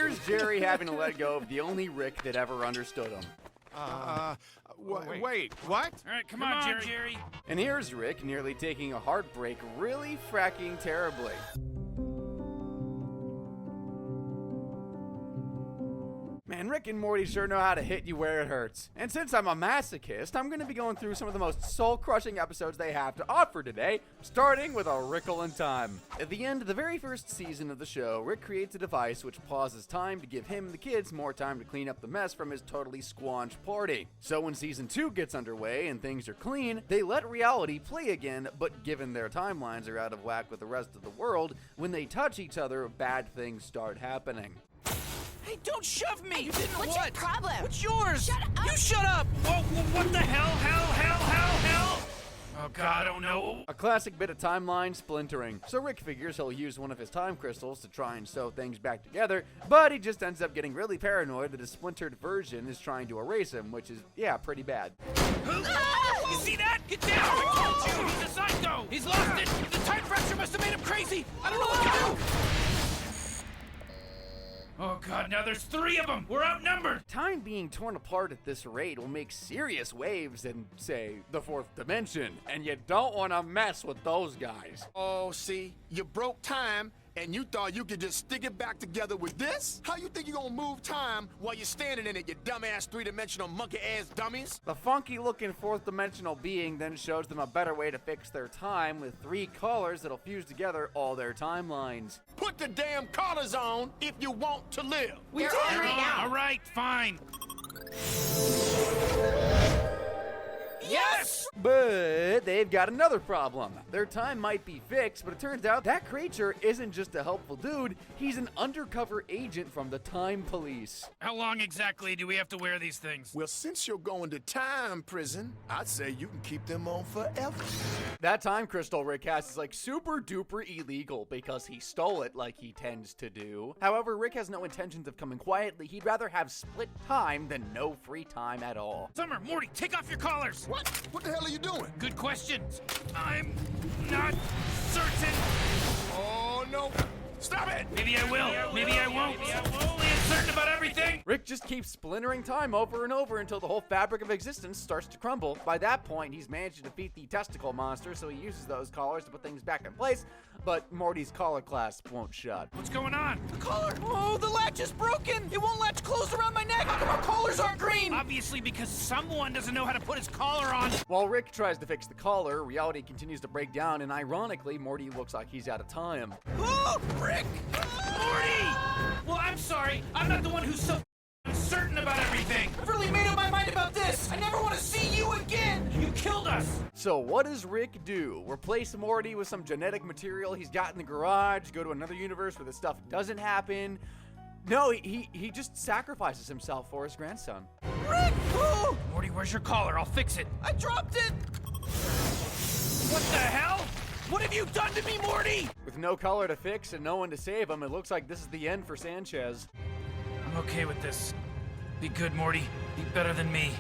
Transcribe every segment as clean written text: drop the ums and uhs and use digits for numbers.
here's Jerry having to let go of the only Rick that ever understood him. Wait, what? All right, come on, Jerry. And here's Rick nearly taking a heartbreak really fracking terribly. Man, Rick and Morty sure know how to hit you where it hurts. And since I'm a masochist, I'm going to be going through some of the most soul-crushing episodes they have to offer today, starting with A Wrinkle in Time. At the end of the very first season of the show, Rick creates a device which pauses time to give him and the kids more time to clean up the mess from his totally squanched party. So when season 2 gets underway and things are clean, they let reality play again, but given their timelines are out of whack with the rest of the world, when they touch each other, bad things start happening. Hey, don't shove me! You didn't What's your problem? What's yours? Shut up! You shut up! Whoa, what the hell? Oh God, I don't know. A classic bit of timeline splintering. So Rick figures he'll use one of his time crystals to try and sew things back together, but he just ends up getting really paranoid that his splintered version is trying to erase him, which is, yeah, pretty bad. You see that? Get down! I told you, he's a psycho! He's lost it! The time fracture must have made him crazy! I don't know what to do! Oh God, now there's 3 of them! We're outnumbered! Time being torn apart at this rate will make serious waves in, say, the 4th dimension, and you don't want to mess with those guys. Oh, see, you broke time, and you thought you could just stick it back together with this? How you think you're gonna move time while you're standing in it, you dumbass 3-dimensional monkey-ass dummies? The funky-looking 4th dimensional being then shows them a better way to fix their time with 3 collars that'll fuse together all their timelines. Put the damn collars on if you want to live. We're on right now. All right, fine. Yes! But they've got another problem. Their time might be fixed, but it turns out that creature isn't just a helpful dude, he's an undercover agent from the Time Police. How long exactly do we have to wear these things? Well, since you're going to time prison, I'd say you can keep them on forever. That time crystal Rick has is like super duper illegal because he stole it like he tends to do. However, Rick has no intentions of coming quietly. He'd rather have split time than no free time at all. Summer, Morty, take off your collars! What? What the hell are you doing? Good question. I'm not certain. Oh, no. Stop it! Maybe I will. Maybe I won't. Only uncertain about everything. Rick just keeps splintering time over and over until the whole fabric of existence starts to crumble. By that point, he's managed to defeat the testicle monster, so he uses those collars to put things back in place, but Morty's collar clasp won't shut. What's going on? The collar! Oh, the latch is broken! It won't latch closed around my neck! How come our collars aren't green? Obviously because someone doesn't know how to put his collar on. While Rick tries to fix the collar, reality continues to break down, and ironically, Morty looks like he's out of time. Oh, Rick! Morty! Well, I'm sorry. I'm not the one who's so uncertain about everything. I've really made up my mind about this. I never want to see you again. You killed us. So what does Rick do? Replace Morty with some genetic material he's got in the garage, go to another universe where this stuff doesn't happen? No, he just sacrifices himself for his grandson. Rick! Oh! Morty, where's your collar? I'll fix it. I dropped it. What the hell? What have you done to me, Morty? With no collar to fix and no one to save him, it looks like this is the end for Sanchez. I'm okay with this. Be good, Morty. Be better than me.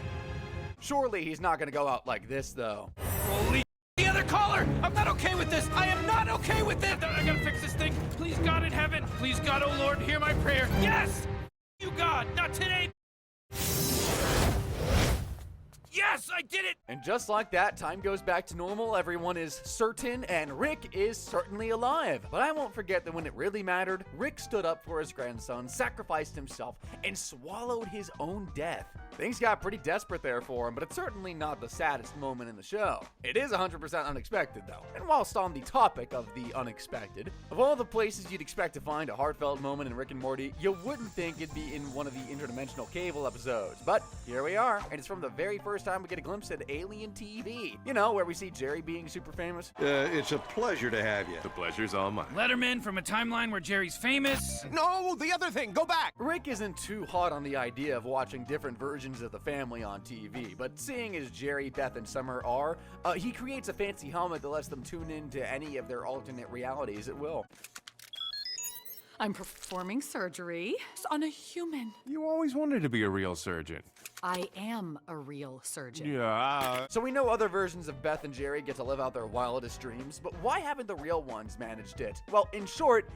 Surely he's not gonna go out like this, though. Holy the other collar! I'm not okay with this! I am not okay with it! I gotta fix this thing. Please, God in heaven. Please, God, oh Lord, hear my prayer. Yes! You, God, not today! Yes, I did it! And just like that, time goes back to normal, everyone is certain, and Rick is certainly alive. But I won't forget that when it really mattered, Rick stood up for his grandson, sacrificed himself, and swallowed his own death. Things got pretty desperate there for him, but it's certainly not the saddest moment in the show. It is 100% unexpected, though. And whilst on the topic of the unexpected, of all the places you'd expect to find a heartfelt moment in Rick and Morty, you wouldn't think it'd be in one of the Interdimensional Cable episodes. But here we are, and it's from the very first time we get a glimpse at Alien TV. You know, where we see Jerry being super famous. It's a pleasure to have you. The pleasure's all mine. Letterman from a timeline where Jerry's famous. No, the other thing. Go back. Rick isn't too hot on the idea of watching different versions of the family on TV, but seeing as Jerry, Beth, and Summer are, he creates a fancy helmet that lets them tune into any of their alternate realities at will. I'm performing surgery on a human. You always wanted to be a real surgeon. I am a real surgeon. Yeah. So we know other versions of Beth and Jerry get to live out their wildest dreams, but why haven't the real ones managed it? Well, in short,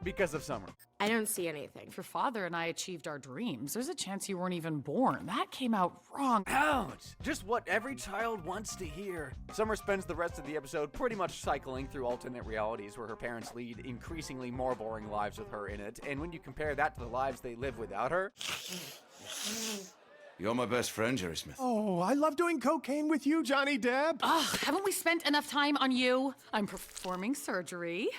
Because of Summer. I don't see anything. If your father and I achieved our dreams, there's a chance you weren't even born. That came out wrong. Ouch! Just what every child wants to hear. Summer spends the rest of the episode pretty much cycling through alternate realities where her parents lead increasingly more boring lives with her in it, and when you compare that to the lives they live without her... You're my best friend, Jerry Smith. Oh, I love doing cocaine with you, Johnny Depp. Ugh, haven't we spent enough time on you? I'm performing surgery,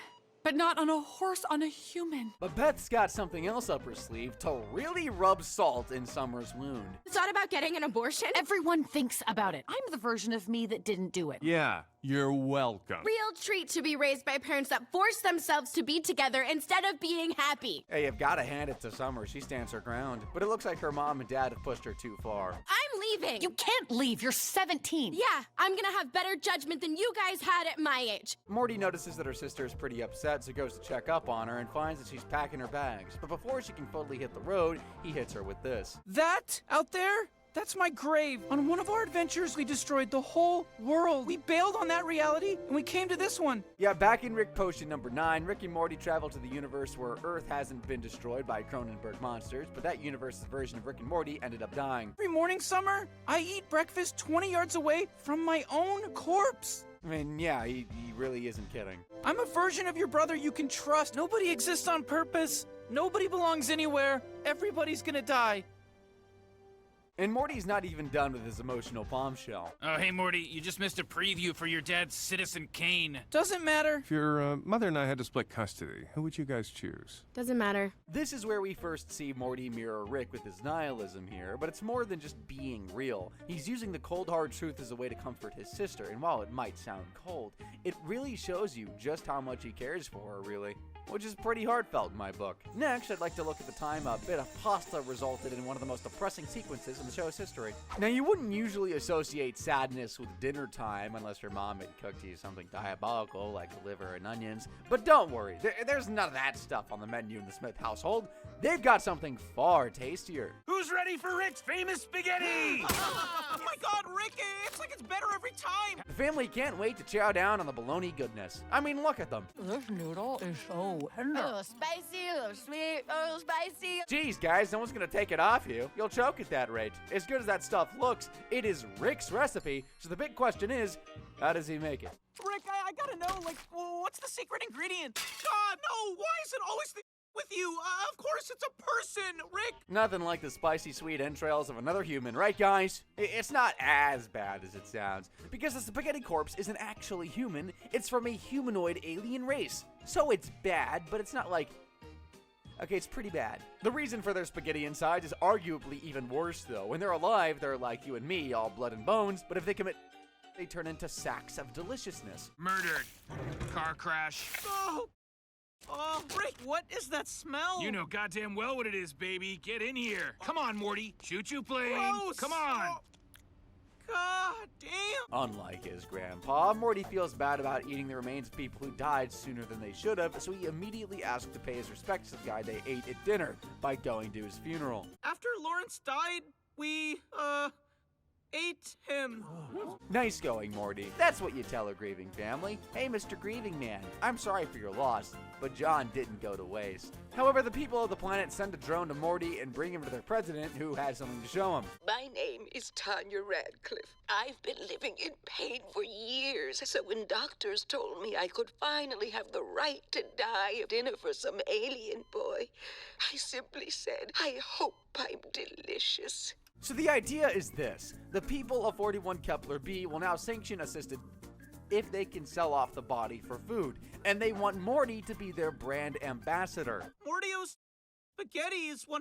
but not on a horse, on a human. But Beth's got something else up her sleeve to really rub salt in Summer's wound. Thought about getting an abortion? Everyone thinks about it. I'm the version of me that didn't do it. Yeah, you're welcome. Real treat to be raised by parents that force themselves to be together instead of being happy. Hey, you've gotta hand it to Summer. She stands her ground. But it looks like her mom and dad have pushed her too far. I'm leaving. You can't leave. You're 17. Yeah, I'm gonna have better judgment than you guys had at my age. Morty notices that her sister is pretty upset, so goes to check up on her and finds that she's packing her bags. But before she can fully hit the road, he hits her with this. That out there? That's my grave. On one of our adventures, we destroyed the whole world. We bailed on that reality, and we came to this one. Yeah, back in Rick Potion number 9, Rick and Morty travel to the universe where Earth hasn't been destroyed by Cronenberg monsters, but that universe's version of Rick and Morty ended up dying. Every morning, Summer, I eat breakfast 20 yards away from my own corpse. I mean, yeah, he really isn't kidding. I'm a version of your brother you can trust. Nobody exists on purpose. Nobody belongs anywhere. Everybody's gonna die. And Morty's not even done with his emotional bombshell. Oh, hey, Morty, you just missed a preview for your dad's Citizen Kane. Doesn't matter. If your mother and I had to split custody, who would you guys choose? Doesn't matter. This is where we first see Morty mirror Rick with his nihilism here, but it's more than just being real. He's using the cold hard truth as a way to comfort his sister, and while it might sound cold, it really shows you just how much he cares for her, really. Which is pretty heartfelt in my book. Next, I'd like to look at the time a bit of pasta resulted in one of the most depressing sequences in the show's history. Now, you wouldn't usually associate sadness with dinner time unless your mom had cooked you something diabolical like liver and onions. But don't worry, there's none of that stuff on the menu in the Smith household. They've got something far tastier. Who's ready for Rick's famous spaghetti? Oh my God, Rick, it's like it's better every time. The family can't wait to chow down on the bologna goodness. I mean, look at them. This noodle is so A little spicy, a little sweet, a little spicy. Geez, guys, no one's gonna take it off you. You'll choke at that rate. As good as that stuff looks, it is Rick's recipe, so the big question is, how does he make it? Rick, I gotta know, like, what's the secret ingredient? God, no, why is it always with you? Of course, it's a person, Rick. Nothing like the spicy sweet entrails of another human, right guys? It's not as bad as it sounds, because the spaghetti corpse isn't actually human, it's from a humanoid alien race. So it's bad, but it's not like... Okay, it's pretty bad. The reason for their spaghetti insides is arguably even worse though. When they're alive, they're like you and me, all blood and bones, but if they commit... they turn into sacks of deliciousness. Murdered. Car crash. Oh, Rick, what is that smell? You know goddamn well what it is, baby. Get in here. Come on, Morty. Choo-choo plane. Gross. Come on. Oh, God damn. Unlike his grandpa, Morty feels bad about eating the remains of people who died sooner than they should have, so he immediately asks to pay his respects to the guy they ate at dinner by going to his funeral. After Lawrence died, we, ate him. Nice going, Morty. That's what you tell a grieving family. Hey, Mr. Grieving Man, I'm sorry for your loss, but John didn't go to waste. However, the people of the planet send a drone to Morty and bring him to their president, who has something to show him. My name is Tanya Radcliffe. I've been living in pain for years, so when doctors told me I could finally have the right to die of dinner for some alien boy, I simply said, I hope I'm delicious. So the idea is this. The people of 41 Kepler B will now sanction assisted if they can sell off the body for food, and they want Morty to be their brand ambassador. Mortio's spaghetti is 100%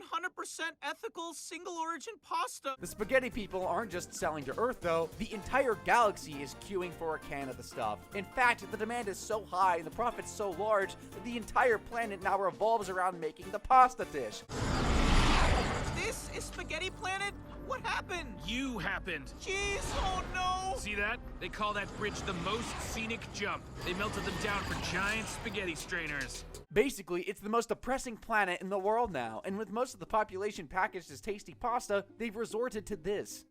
ethical, single-origin pasta. The spaghetti people aren't just selling to Earth, though. The entire galaxy is queuing for a can of the stuff. In fact, the demand is so high and the profit's so large that the entire planet now revolves around making the pasta dish. This is Spaghetti Planet? What happened? You happened. Jeez, oh no! See that? They call that bridge the most scenic jump. They melted them down for giant spaghetti strainers. Basically, it's the most depressing planet in the world now, and with most of the population packaged as tasty pasta, they've resorted to this.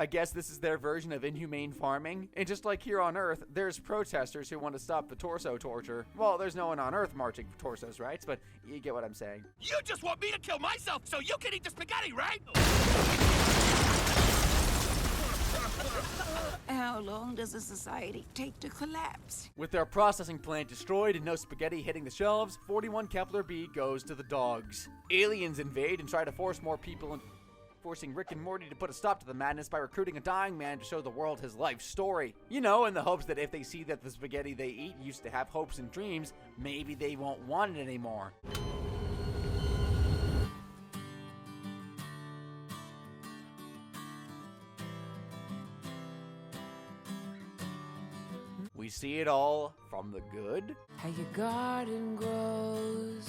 I guess this is their version of inhumane farming. And just like here on Earth, there's protesters who want to stop the torso torture. Well, there's no one on Earth marching for torsos' rights, but you get what I'm saying. You just want me to kill myself so you can eat the spaghetti, right? How long does a society take to collapse? With their processing plant destroyed and no spaghetti hitting the shelves, 41 Kepler B goes to the dogs. Aliens invade and try to force more people in, forcing Rick and Morty to put a stop to the madness by recruiting a dying man to show the world his life story. You know, in the hopes that if they see that the spaghetti they eat used to have hopes and dreams, maybe they won't want it anymore. We see it all from the good how your garden grows,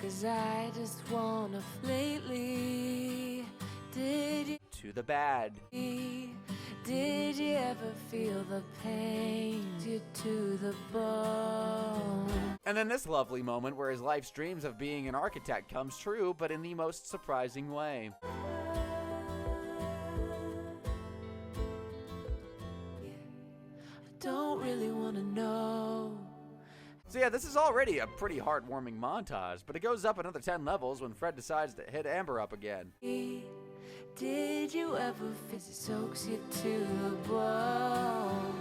'cause I just wanna lately. Did you to the bad. Did you ever feel the pain to the bone? And then this lovely moment where his life's dreams of being an architect comes true, but in the most surprising way. Don't really want to know. So yeah, this is already a pretty heartwarming montage, but it goes up another 10 levels when Fred decides to hit Amber up again. Did you ever feel it soaks you to the bone?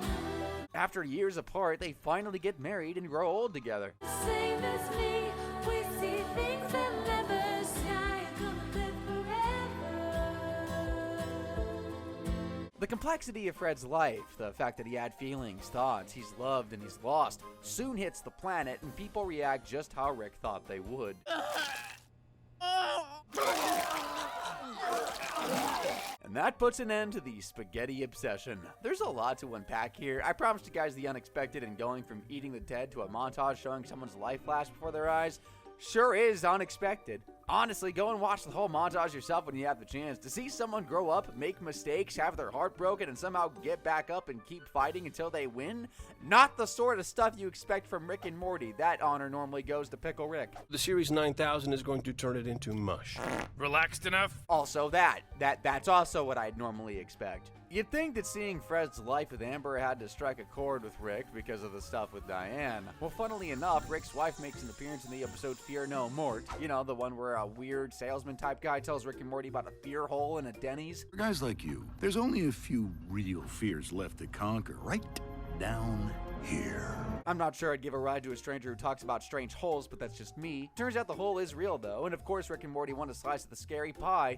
After years apart, they finally get married and grow old together. Same as me, we see things that never shine. Gonna live forever. The complexity of Fred's life, the fact that he had feelings, thoughts, he's loved and he's lost, soon hits the planet and people react just how Rick thought they would. And that puts an end to the spaghetti obsession. There's a lot to unpack here. I promised you guys the unexpected, and going from eating the dead to a montage showing someone's life flash before their eyes sure is unexpected. Honestly, go and watch the whole montage yourself when you have the chance. To see someone grow up, make mistakes, have their heart broken, and somehow get back up and keep fighting until they win? Not the sort of stuff you expect from Rick and Morty. That honor normally goes to Pickle Rick. The Series 9000 is going to turn it into mush. Relaxed enough? Also that's also what I'd normally expect. You'd think that seeing Fred's life with Amber had to strike a chord with Rick because of the stuff with Diane. Well, funnily enough, Rick's wife makes an appearance in the episode Fear No Mort. You know, the one where a weird salesman type guy tells Rick and Morty about a fear hole in a Denny's. For guys like you, there's only a few real fears left to conquer, right down here. I'm not sure I'd give a ride to a stranger who talks about strange holes, but that's just me. Turns out the hole is real though, and of course Rick and Morty want a slice of the scary pie.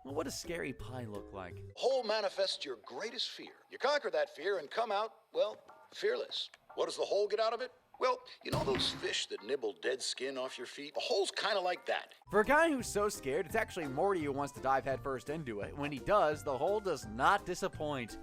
Well, what does scary pie look like? Hole manifests your greatest fear. You conquer that fear and come out, well, fearless. What does the hole get out of it? Well, you know those fish that nibble dead skin off your feet? The hole's kind of like that. For a guy who's so scared, it's actually Morty who wants to dive headfirst into it. When he does, the hole does not disappoint.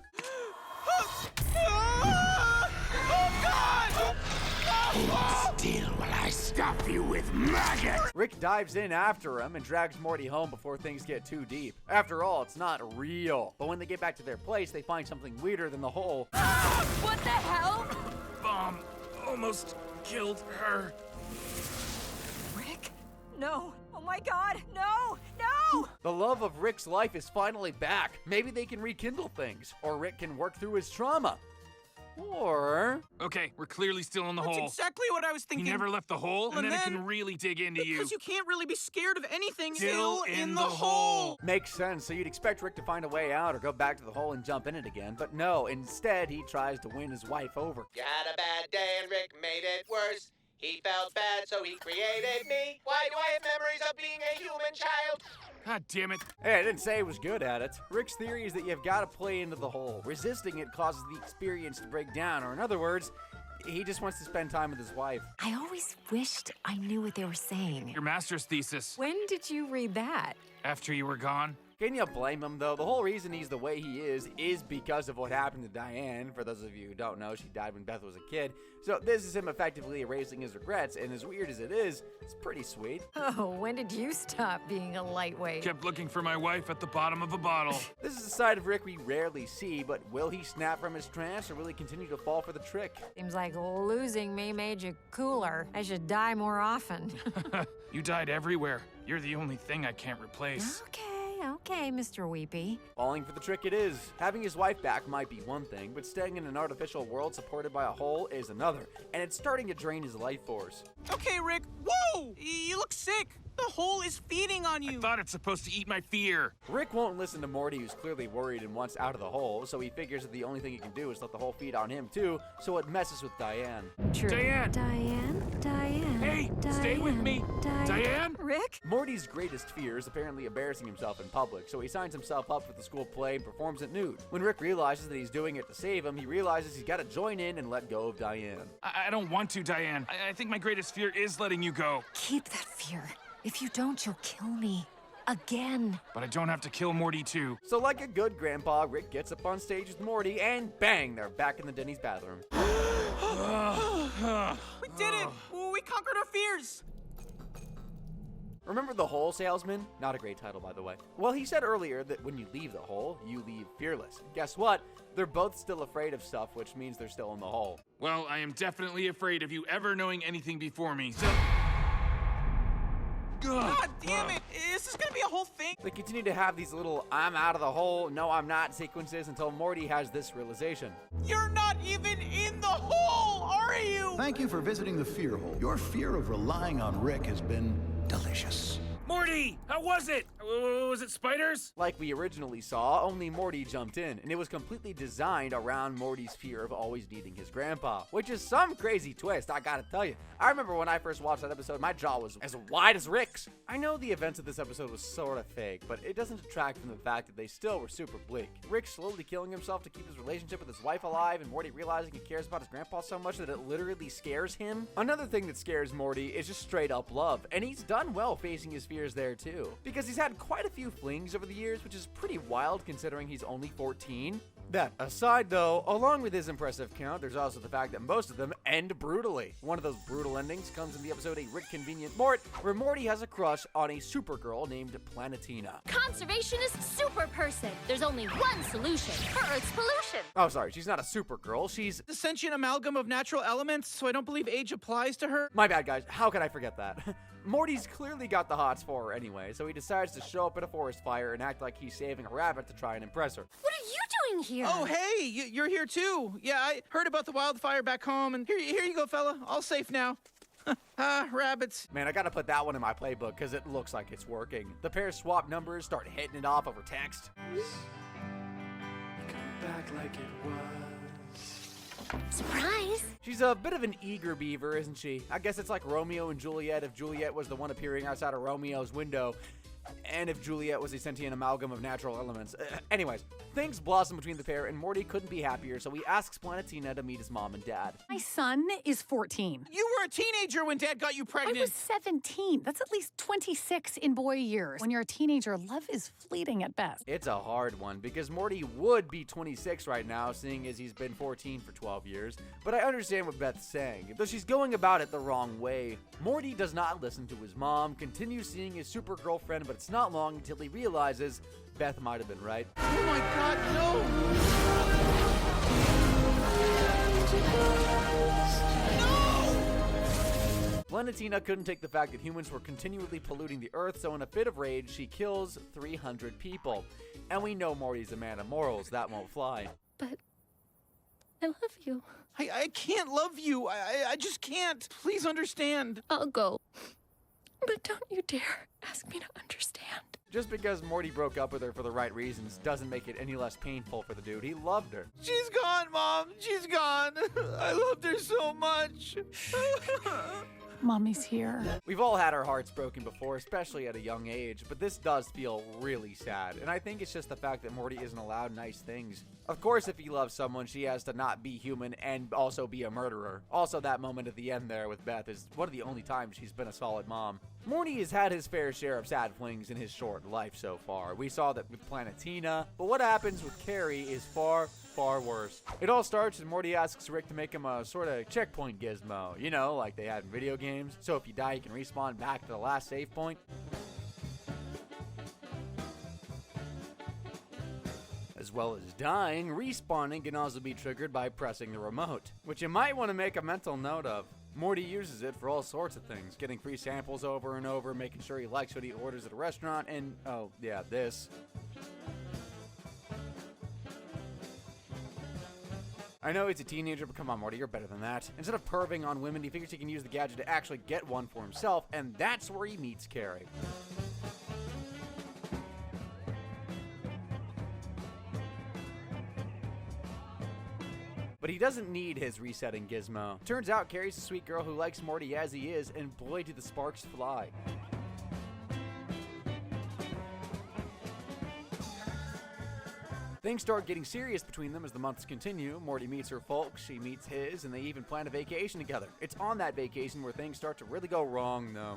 Still will I stop you with magic! Rick dives in after him and drags Morty home before things get too deep. After all, it's not real. But when they get back to their place, they find something weirder than the hole. What the hell? Bomb almost killed her. Rick? No. Oh my God, no! No! The love of Rick's life is finally back. Maybe they can rekindle things, or Rick can work through his trauma. Or... Okay, we're clearly still in the hole. That's exactly what I was thinking. He never left the hole, and then it then- can really dig into you. Because you can't really be scared of anything Still in the hole. Makes sense, so you'd expect Rick to find a way out or go back to the hole and jump in it again, but no, instead he tries to win his wife over. Got a bad day and Rick made it worse. He felt bad, so he created me. Why do I have memories of being a human child? God damn it. Hey, I didn't say he was good at it. Rick's theory is that you've got to play into the hole. Resisting it causes the experience to break down, or in other words, he just wants to spend time with his wife. I always wished I knew what they were saying. Your master's thesis. When did you read that? After you were gone. Can you blame him, though? The whole reason he's the way he is because of what happened to Diane. For those of you who don't know, she died when Beth was a kid. So this is him effectively erasing his regrets, and as weird as it is, it's pretty sweet. Oh, when did you stop being a lightweight? Kept looking for my wife at the bottom of a bottle. This is a side of Rick we rarely see, but will he snap from his trance, or will he continue to fall for the trick? Seems like losing me made you cooler. I should die more often. You died everywhere. You're the only thing I can't replace. Okay, Okay, Mr. Weepy. Falling for the trick it is. Having his wife back might be one thing, but staying in an artificial world supported by a hole is another, and it's starting to drain his life force. Okay, Rick. Whoa! You look sick. The hole is feeding on you. I thought it's supposed to eat my fear. Rick won't listen to Morty, who's clearly worried and wants out of the hole, so he figures that the only thing he can do is let the hole feed on him too, so it messes with Diane. True. Diane! Diane. Hey, stay with me. Diane? Rick? Morty's greatest fear is apparently embarrassing himself in public, so he signs himself up for the school play and performs it nude. When Rick realizes that he's doing it to save him, he realizes he's got to join in and let go of Diane. I don't want to, Diane. I think my greatest fear is letting you go. Keep that fear. If you don't, you'll kill me. Again. But I don't have to kill Morty too. So like a good grandpa, Rick gets up on stage with Morty, and bang, they're back in the Denny's bathroom. We did it! We conquered our fears! Remember The Hole Salesman? Not a great title, by the way. Well, he said earlier that when you leave the hole, you leave fearless. Guess what? They're both still afraid of stuff, which means they're still in the hole. Well, I am definitely afraid of you ever knowing anything before me, so... God damn it! Is this gonna be a whole thing? They continue to have these little I'm out of the hole, no I'm not sequences until Morty has this realization. You're not even in the hole, are you? Thank you for visiting the fear hole. Your fear of relying on Rick has been delicious. Morty! How was it? Was it spiders? Like we originally saw, only Morty jumped in, and it was completely designed around Morty's fear of always needing his grandpa, which is some crazy twist, I gotta tell you. I remember when I first watched that episode, my jaw was as wide as Rick's. I know the events of this episode was sort of fake, but it doesn't detract from the fact that they still were super bleak. Rick slowly killing himself to keep his relationship with his wife alive, and Morty realizing he cares about his grandpa so much that it literally scares him. Another thing that scares Morty is just straight up love, and he's done well facing his fears there too, because he's had quite a few flings over the years, which is pretty wild considering he's only 14. That aside though, along with his impressive count, there's also the fact that most of them end brutally. One of those brutal endings comes in the episode A Rick Convenient Mort, where Morty has a crush on a supergirl named Planetina. Conservationist super person. There's only one solution for Earth's pollution. Oh, sorry, she's not a supergirl, she's The sentient amalgam of natural elements, so I don't believe age applies to her. My bad, guys. How could I forget that? Morty's clearly got the hots for her anyway, so he decides to show up at a forest fire and act like he's saving a rabbit to try and impress her. What are you doing here? Oh, hey, you're here too. Yeah, I heard about the wildfire back home, and here you go, fella. All safe now. Rabbits. Man, I gotta put that one in my playbook because it looks like it's working. The pair swap numbers, start hitting it off over text. Come back like it was. Surprise! She's a bit of an eager beaver, isn't she? I guess it's like Romeo and Juliet if Juliet was the one appearing outside of Romeo's window, and if Juliet was a sentient amalgam of natural elements. Anyways, things blossom between the pair, and Morty couldn't be happier, so he asks Planetina to meet his mom and dad. My son is 14. You were a teenager when Dad got you pregnant. I was 17. That's at least 26 in boy years. When you're a teenager, love is fleeting at best. It's a hard one, because Morty would be 26 right now, seeing as he's been 14 for 12 years. But I understand what Beth's saying, though she's going about it the wrong way. Morty does not listen to his mom, continues seeing his super girlfriend, but it's not long until he realizes Beth might have been right. Oh my God, no! No! Planetina couldn't take the fact that humans were continually polluting the earth, so in a fit of rage, she kills 300 people. And we know Morty's a man of morals, that won't fly. But I love you. I can't love you. I just can't. Please understand. I'll go. But don't you dare ask me to understand. Just because Morty broke up with her for the right reasons doesn't make it any less painful for the dude. He loved her. She's gone, Mom. She's gone. I loved her so much. Mommy's here. We've all had our hearts broken before, especially at a young age, but this does feel really sad, and I think it's just the fact that Morty isn't allowed nice things. Of course, if he loves someone, she has to not be human and also be a murderer. Also, that moment at the end there with Beth is one of the only times she's been a solid mom. Morty has had his fair share of sad flings in his short life so far. We saw that with Planetina, but what happens with Carrie is far, far worse. It all starts when Morty asks Rick to make him a sort of checkpoint gizmo, you know, like they had in video games, so if you die you can respawn back to the last save point. As well as dying, respawning can also be triggered by pressing the remote, which you might want to make a mental note of. Morty uses it for all sorts of things, getting free samples over and over, making sure he likes what he orders at a restaurant, and, oh, yeah, this. I know he's a teenager, but come on, Morty, you're better than that. Instead of perving on women, he figures he can use the gadget to actually get one for himself, and that's where he meets Carrie. But he doesn't need his resetting gizmo. Turns out Carrie's a sweet girl who likes Morty as he is, and boy do the sparks fly. Things start getting serious between them as the months continue. Morty meets her folks, she meets his, and they even plan a vacation together. It's on that vacation where things start to really go wrong, though.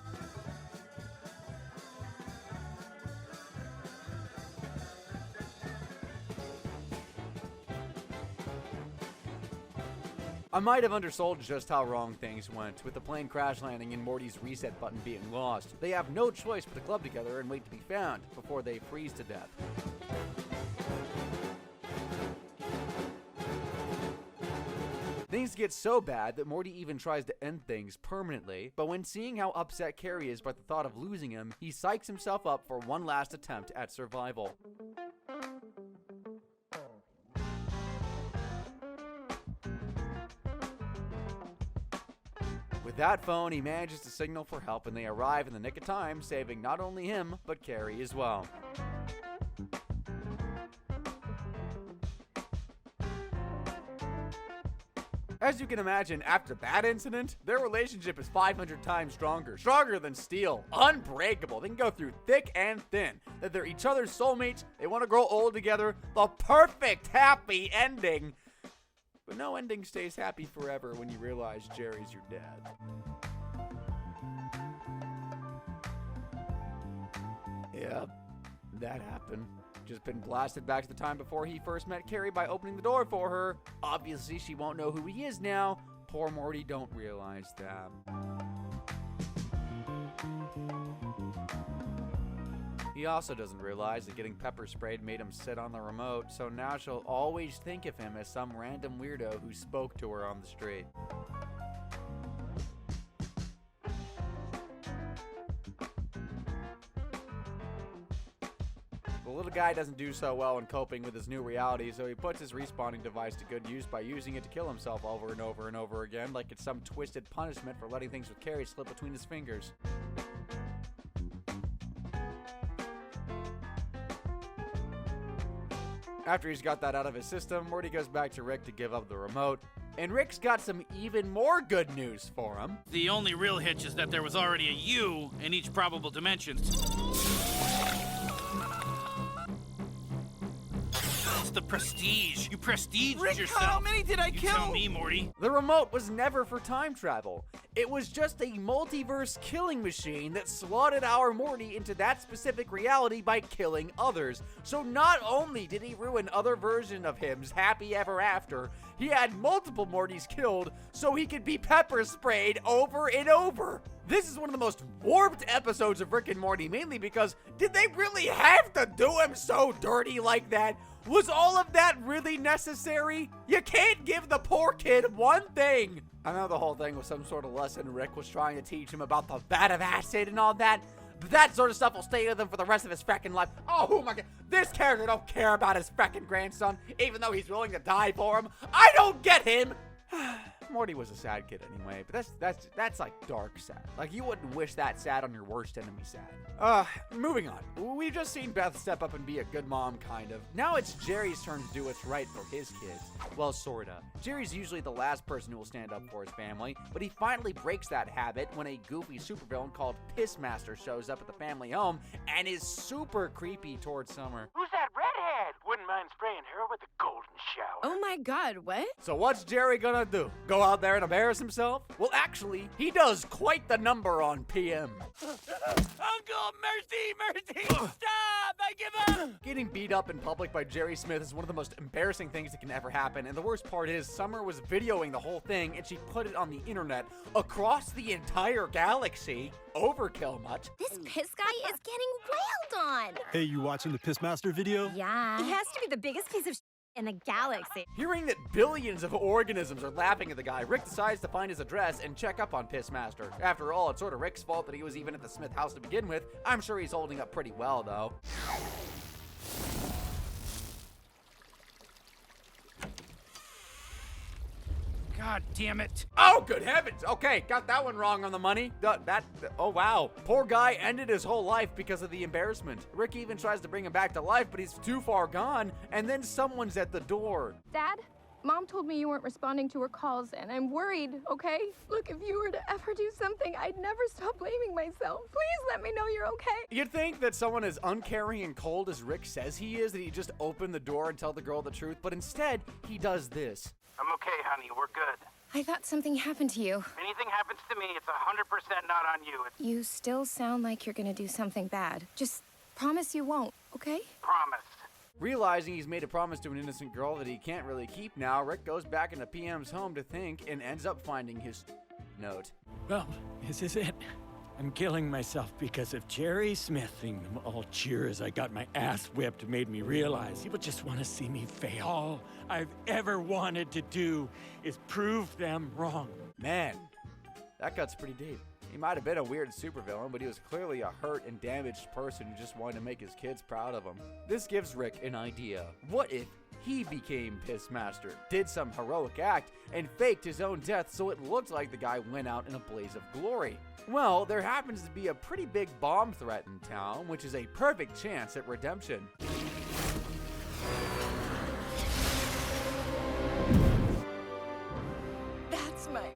I might have undersold just how wrong things went, with the plane crash landing and Morty's reset button being lost. They have no choice but to club together and wait to be found before they freeze to death. Things get so bad that Morty even tries to end things permanently, but when seeing how upset Carrie is by the thought of losing him, he psychs himself up for one last attempt at survival. With that phone, he manages to signal for help and they arrive in the nick of time, saving not only him, but Carrie as well. As you can imagine, after that incident, their relationship is 500 times stronger. Stronger than steel. Unbreakable. They can go through thick and thin. That they're each other's soulmates. They want to grow old together. The perfect happy ending. But no ending stays happy forever when you realize Jerry's your dad. Yep, that happened. Just been blasted back to the time before he first met Carrie by opening the door for her. Obviously, she won't know who he is now. Poor Morty don't realize that. He also doesn't realize that getting pepper sprayed made him sit on the remote, so now she'll always think of him as some random weirdo who spoke to her on the street. The little guy doesn't do so well in coping with his new reality, so he puts his respawning device to good use by using it to kill himself over and over and over again, like it's some twisted punishment for letting things with Carrie slip between his fingers. After he's got that out of his system, Morty goes back to Rick to give up the remote, and Rick's got some even more good news for him. The only real hitch is that there was already a you in each probable dimension. It's the prestige. You prestiged Rick, yourself. how many did I kill? Tell me, Morty. The remote was never for time travel. It was just a multiverse killing machine that slotted our Morty into that specific reality by killing others. So not only did he ruin other versions of him's happy ever after, he had multiple Mortys killed so he could be pepper sprayed over and over. This is one of the most warped episodes of Rick and Morty, mainly because did they really have to do him so dirty like that? Was all of that really necessary? You can't give the poor kid one thing. I know the whole thing was some sort of lesson Rick was trying to teach him about the vat of acid and all that, but that sort of stuff will stay with him for the rest of his fracking life. Oh my god, this character don't care about his fracking grandson, even though he's willing to die for him. I don't get him. Morty was a sad kid anyway, but that's like dark sad. Like you wouldn't wish that sad on your worst enemy sad. Moving on. We've just seen Beth step up and be a good mom, kind of. Now it's Jerry's turn to do what's right for his kids. Well, sorta. Jerry's usually the last person who will stand up for his family, but he finally breaks that habit when a goofy supervillain called Pissmaster shows up at the family home and is super creepy towards Summer. Who's that redhead? Wouldn't mind spraying her with a golden shower. Oh my god, what? So what's Jerry gonna do? Go out there and embarrass himself? Well, actually, he does quite the number on PM. Uncle, mercy! Stop! I give up! Getting beat up in public by Jerry Smith is one of the most embarrassing things that can ever happen, and the worst part is Summer was videoing the whole thing, and she put it on the internet across the entire galaxy. Overkill much. This piss guy is getting wailed on. Hey, you watching the Pissmaster video? Yeah. He has to be the biggest piece of in the galaxy. Hearing that billions of organisms are laughing at the guy, Rick decides to find his address and check up on Pissmaster. After all, it's sort of Rick's fault that he was even at the Smith house to begin with. I'm sure he's holding up pretty well, though. God damn it. Oh, good heavens. Okay, got that one wrong on the money. Oh, wow. Poor guy ended his whole life because of the embarrassment. Rick even tries to bring him back to life, but he's too far gone, and then someone's at the door. Dad, Mom told me you weren't responding to her calls, and I'm worried, okay? Look, if you were to ever do something, I'd never stop blaming myself. Please let me know you're okay. You'd think that someone as uncaring and cold as Rick says he is, that he'd just open the door and tell the girl the truth, but instead, he does this. I'm okay, honey. We're good. I thought something happened to you. If anything happens to me, it's 100% not on you. It's You still sound like you're gonna do something bad. Just promise you won't, okay? promise. Realizing he's made a promise to an innocent girl that he can't really keep now, Rick goes back into PM's home to think and ends up finding his note. Well, this is it. I'm killing myself because of Jerry Smith. Seeing them all cheer as I got my ass whipped made me realize people just want to see me fail. All I've ever wanted to do is prove them wrong. Man, that cuts pretty deep. He might have been a weird supervillain, but he was clearly a hurt and damaged person who just wanted to make his kids proud of him. This gives Rick an idea. What if he became Pissmaster, did some heroic act, and faked his own death so it looked like the guy went out in a blaze of glory? Well, there happens to be a pretty big bomb threat in town, which is a perfect chance at redemption. That's my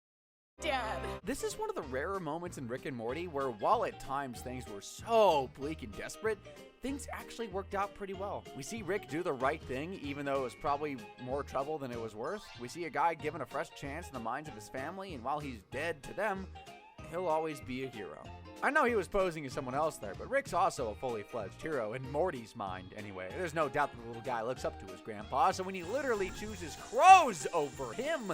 dad. This is one of the rarer moments in Rick and Morty where, while at times things were so bleak and desperate, things actually worked out pretty well. We see Rick do the right thing, even though it was probably more trouble than it was worth. We see a guy given a fresh chance in the minds of his family, and while he's dead to them, he'll always be a hero. I know he was posing as someone else there, but Rick's also a fully fledged hero, in Morty's mind anyway. There's no doubt that the little guy looks up to his grandpa, so when he literally chooses crows over him,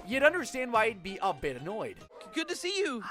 you'd understand why he'd be a bit annoyed. Good to see you.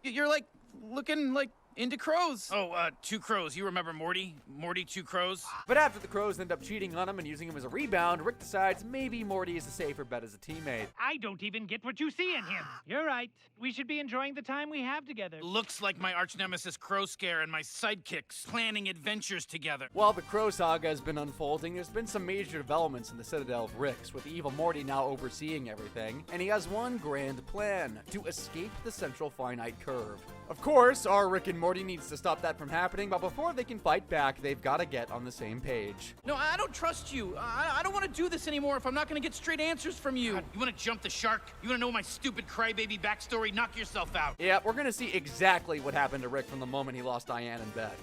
You're like looking like into crows. Oh, two crows. You remember Morty? Morty, two crows? But after the crows end up cheating on him and using him as a rebound, Rick decides maybe Morty is a safer bet as a teammate. I don't even get what you see in him. You're right. We should be enjoying the time we have together. Looks like my arch nemesis Crow Scare and my sidekicks planning adventures together. While the Crow saga has been unfolding, there's been some major developments in the Citadel of Ricks, with the evil Morty now overseeing everything, and he has one grand plan: to escape the central finite curve. Of course, our Rick and Morty needs to stop that from happening, but before they can fight back, they've got to get on the same page. No, I don't trust you. I don't want to do this anymore if I'm not going to get straight answers from you. God, you want to jump the shark? You want to know my stupid crybaby backstory? Knock yourself out. Yeah, we're going to see exactly what happened to Rick from the moment he lost Diane and Beth.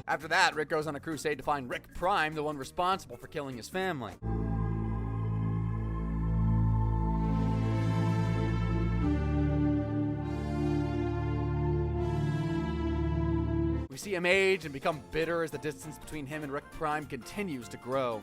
After that, Rick goes on a crusade to find Rick Prime, the one responsible for killing his family. We see him age and become bitter as the distance between him and Rick Prime continues to grow.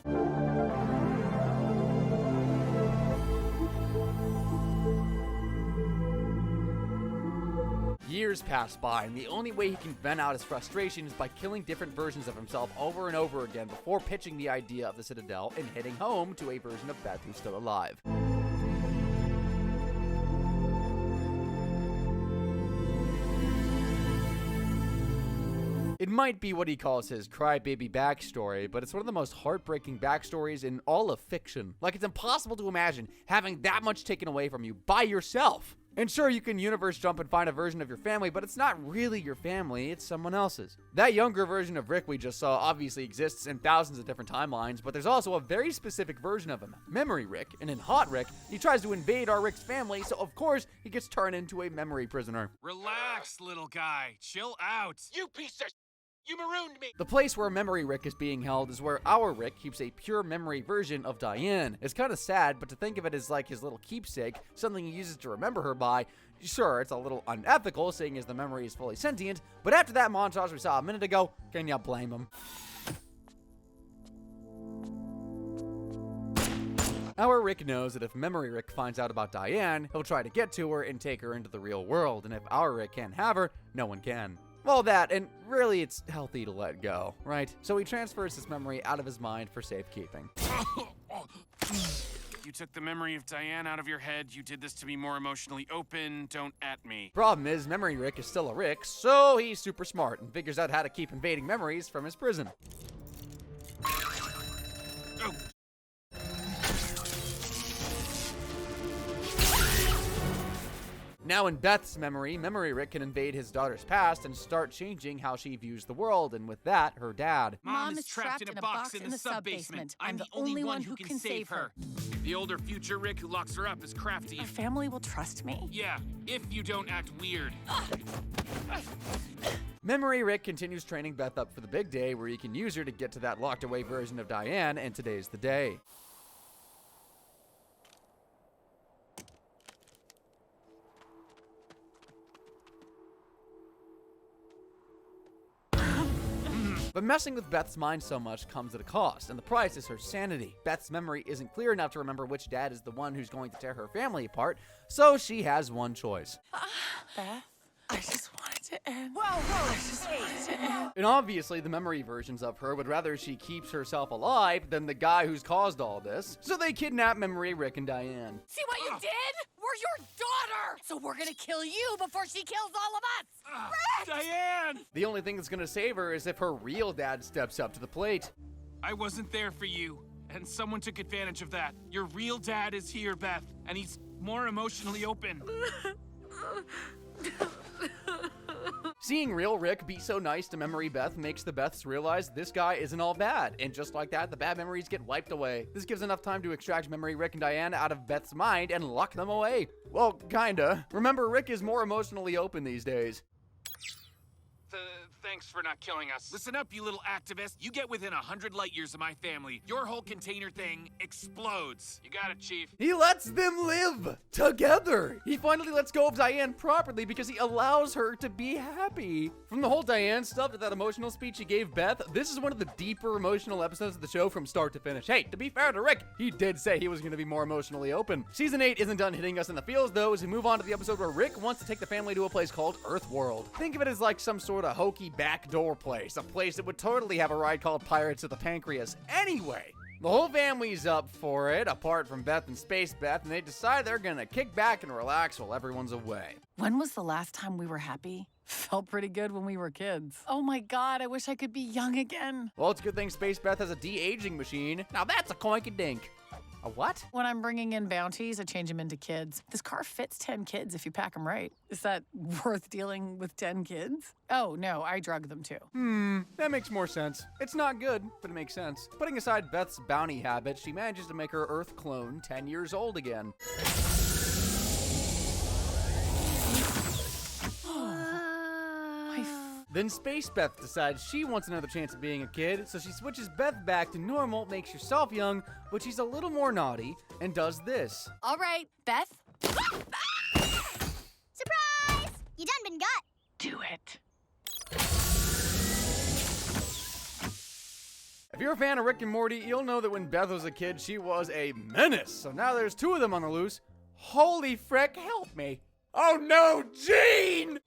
Years pass by, and the only way he can vent out his frustration is by killing different versions of himself over and over again before pitching the idea of the Citadel and heading home to a version of Beth who's still alive. It might be what he calls his crybaby backstory, but it's one of the most heartbreaking backstories in all of fiction. Like, it's impossible to imagine having that much taken away from you by yourself. And sure, you can universe jump and find a version of your family, but it's not really your family, it's someone else's. That younger version of Rick we just saw obviously exists in thousands of different timelines, but there's also a very specific version of him, Memory Rick, and in Hot Rick, he tries to invade our Rick's family, so of course, he gets turned into a memory prisoner. Relax, little guy. Chill out. You piece of You marooned me! The place where Memory Rick is being held is where our Rick keeps a pure memory version of Diane. It's kind of sad, but to think of it as like his little keepsake, something he uses to remember her by, sure, it's a little unethical, seeing as the memory is fully sentient, but after that montage we saw a minute ago, can you blame him? Our Rick knows that if Memory Rick finds out about Diane, he'll try to get to her and take her into the real world, and if our Rick can't have her, no one can. Well, that, and really it's healthy to let go, right? So he transfers this memory out of his mind for safekeeping. You took the memory of Diane out of your head. You did this to be more emotionally open. Don't at me. Problem is, Memory Rick is still a Rick, so he's super smart and figures out how to keep invading memories from his prison. Oh. Now in Beth's memory, Memory Rick can invade his daughter's past and start changing how she views the world, and with that, her dad. Mom is trapped in a box in the sub-basement. I'm the only one who can save her. The older future Rick who locks her up is crafty. Our family will trust me? Yeah, if you don't act weird. Memory Rick continues training Beth up for the big day where he can use her to get to that locked away version of Diane, and today's the day. But messing with Beth's mind so much comes at a cost, and the price is her sanity. Beth's memory isn't clear enough to remember which dad is the one who's going to tear her family apart, so she has one choice. Beth, I just want it to end. I just want it to end. And obviously, the memory versions of her would rather she keeps herself alive than the guy who's caused all this, so they kidnap Memory, Rick, and Diane. See what you did? We're your daughter! So we're gonna kill you before she kills all of us! Rick! Diane! The only thing that's gonna save her is if her real dad steps up to the plate. I wasn't there for you, and someone took advantage of that. Your real dad is here, Beth, and he's more emotionally open. Seeing real Rick be so nice to Memory Beth makes the Beths realize this guy isn't all bad, and just like that, the bad memories get wiped away. This gives enough time to extract Memory, Rick, and Diane out of Beth's mind and lock them away. Well, kinda. Remember, Rick is more emotionally open these days. Thanks for not killing us. Listen up, you little activist. You get within 100 light years of my family, your whole container thing explodes. You got it, Chief. He lets them live together. He finally lets go of Diane properly because he allows her to be happy. From the whole Diane stuff to that emotional speech he gave Beth, this is one of the deeper emotional episodes of the show from start to finish. Hey, to be fair to Rick, he did say he was going to be more emotionally open. Season 8 isn't done hitting us in the feels though, as we move on to the episode where Rick wants to take the family to a place called Earthworld. Think of it as like some sort of hokey backdoor place, a place that would totally have a ride called Pirates of the Pancreas anyway. The whole family's up for it, apart from Beth and Space Beth, and they decide they're gonna kick back and relax while everyone's away. When was the last time we were happy? Felt pretty good when we were kids. Oh my god, I wish I could be young again. Well, it's a good thing Space Beth has a de-aging machine. Now that's a coink-a-dink. A what? When I'm bringing in bounties, I change them into kids. This car fits 10 kids if you pack them right. Is that worth dealing with 10 kids? Oh, no, I drug them too. That makes more sense. It's not good, but it makes sense. Putting aside Beth's bounty habit, she manages to make her Earth clone 10 years old again. Then Space Beth decides she wants another chance at being a kid, so she switches Beth back to normal, makes herself young, but she's a little more naughty, and does this. All right, Beth. Surprise! You done been got. Do it. If you're a fan of Rick and Morty, you'll know that when Beth was a kid, she was a menace. So now there's two of them on the loose. Holy frick, help me. Oh no, Gene!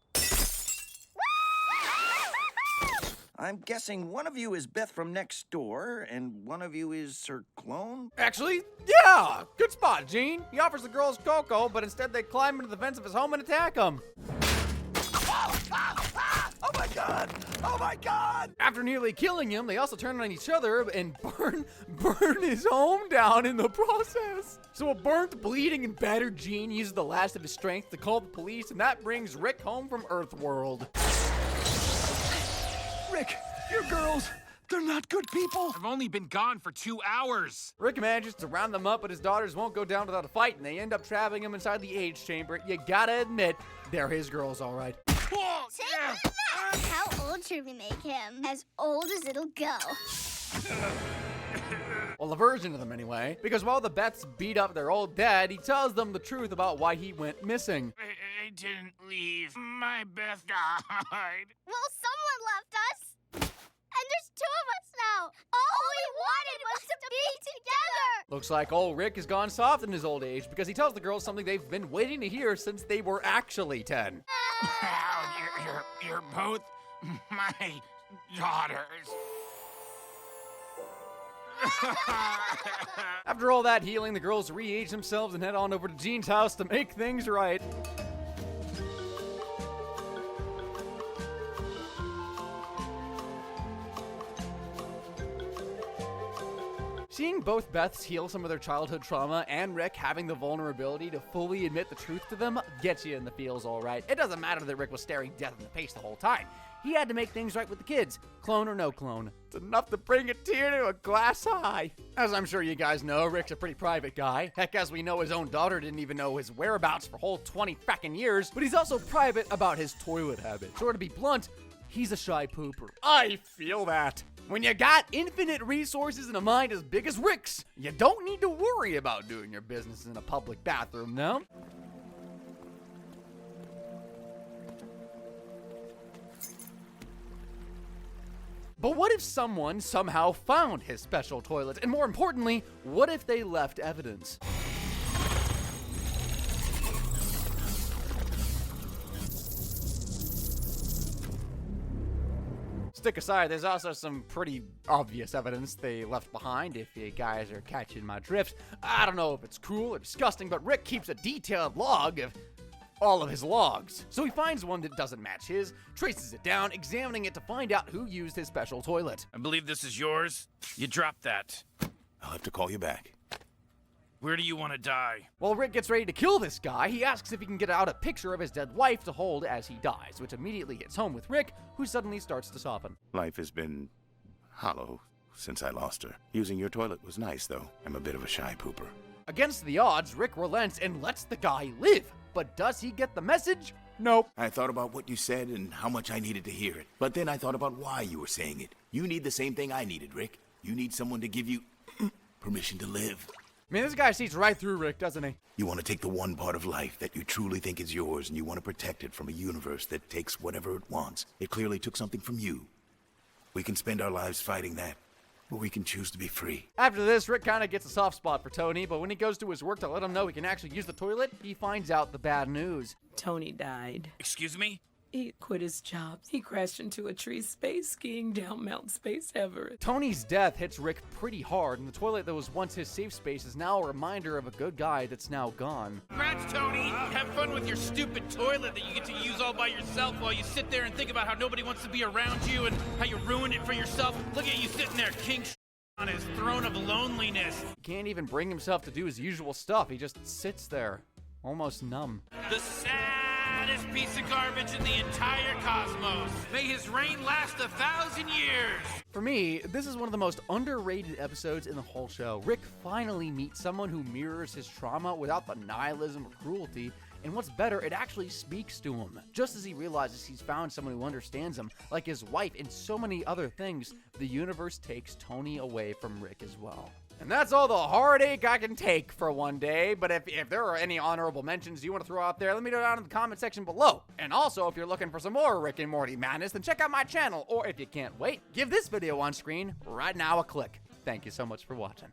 I'm guessing one of you is Beth from next door, and one of you is her clone? Actually, yeah! Good spot, Gene. He offers the girls cocoa, but instead they climb into the fence of his home and attack him. Oh my god! Oh my god! After nearly killing him, they also turn on each other and burn his home down in the process. So a burnt, bleeding, and battered Gene uses the last of his strength to call the police, and that brings Rick home from Earthworld. Rick, your girls, they're not good people. I've only been gone for 2 hours. Rick manages to round them up, but his daughters won't go down without a fight, and they end up trapping him inside the age chamber. You gotta admit, they're his girls, all right. How old should we make him? As old as it'll go. Well, a version of them anyway, because while the Beths beat up their old dad, he tells them the truth about why he went missing. I didn't leave. My Beth died. Well, someone left us. And there's two of us now. All we wanted was to be together. Looks like old Rick has gone soft in his old age because he tells the girls something they've been waiting to hear since they were actually 10. You're both my daughters. After all that healing, the girls re-age themselves and head on over to Jean's house to make things right. Seeing both Beths heal some of their childhood trauma and Rick having the vulnerability to fully admit the truth to them gets you in the feels all right. It doesn't matter that Rick was staring death in the face the whole time. He had to make things right with the kids, clone or no clone. It's enough to bring a tear to a glass eye. As I'm sure you guys know, Rick's a pretty private guy. Heck, as we know, his own daughter didn't even know his whereabouts for a whole 20 frackin' years, but he's also private about his toilet habit. So to be blunt, he's a shy pooper. I feel that. When you got infinite resources and a mind as big as Rick's, you don't need to worry about doing your business in a public bathroom, no? But what if someone somehow found his special toilet? And more importantly, what if they left evidence? Stick aside, there's also some pretty obvious evidence they left behind, if you guys are catching my drift. I don't know if it's cruel or disgusting, but Rick keeps a detailed log of all of his logs. So he finds one that doesn't match his, traces it down, examining it to find out who used his special toilet. I believe this is yours. You dropped that. I'll have to call you back. Where do you want to die? While Rick gets ready to kill this guy, he asks if he can get out a picture of his dead wife to hold as he dies, which immediately hits home with Rick, who suddenly starts to soften. Life has been hollow since I lost her. Using your toilet was nice, though. I'm a bit of a shy pooper. Against the odds, Rick relents and lets the guy live. But does he get the message? Nope. I thought about what you said and how much I needed to hear it. But then I thought about why you were saying it. You need the same thing I needed, Rick. You need someone to give you permission to live. I mean, this guy sees right through Rick, doesn't he? You want to take the one part of life that you truly think is yours, and you want to protect it from a universe that takes whatever it wants. It clearly took something from you. We can spend our lives fighting that, or we can choose to be free. After this, Rick kind of gets a soft spot for Tony, but when he goes to his work to let him know he can actually use the toilet, he finds out the bad news. Tony died. Excuse me? He quit his job. He crashed into a tree space skiing down Mount Space Everett. Tony's death hits Rick pretty hard, and the toilet that was once his safe space is now a reminder of a good guy that's now gone. Congrats, Tony! Have fun with your stupid toilet that you get to use all by yourself while you sit there and think about how nobody wants to be around you and how you ruined it for yourself. Look at you sitting there, king on his throne of loneliness. He can't even bring himself to do his usual stuff. He just sits there, almost numb. The saddest piece of garbage in the entire cosmos. May his reign last 1,000 years. For me, this is one of the most underrated episodes in the whole show. Rick finally meets someone who mirrors his trauma without the nihilism or cruelty. And what's better, it actually speaks to him. Just as he realizes he's found someone who understands him, like his wife and so many other things, the universe takes Tony away from Rick as well. And that's all the heartache I can take for one day, but if there are any honorable mentions you want to throw out there, let me know down in the comment section below. And also, if you're looking for some more Rick and Morty madness, then check out my channel, or if you can't wait, give this video on screen right now a click. Thank you so much for watching.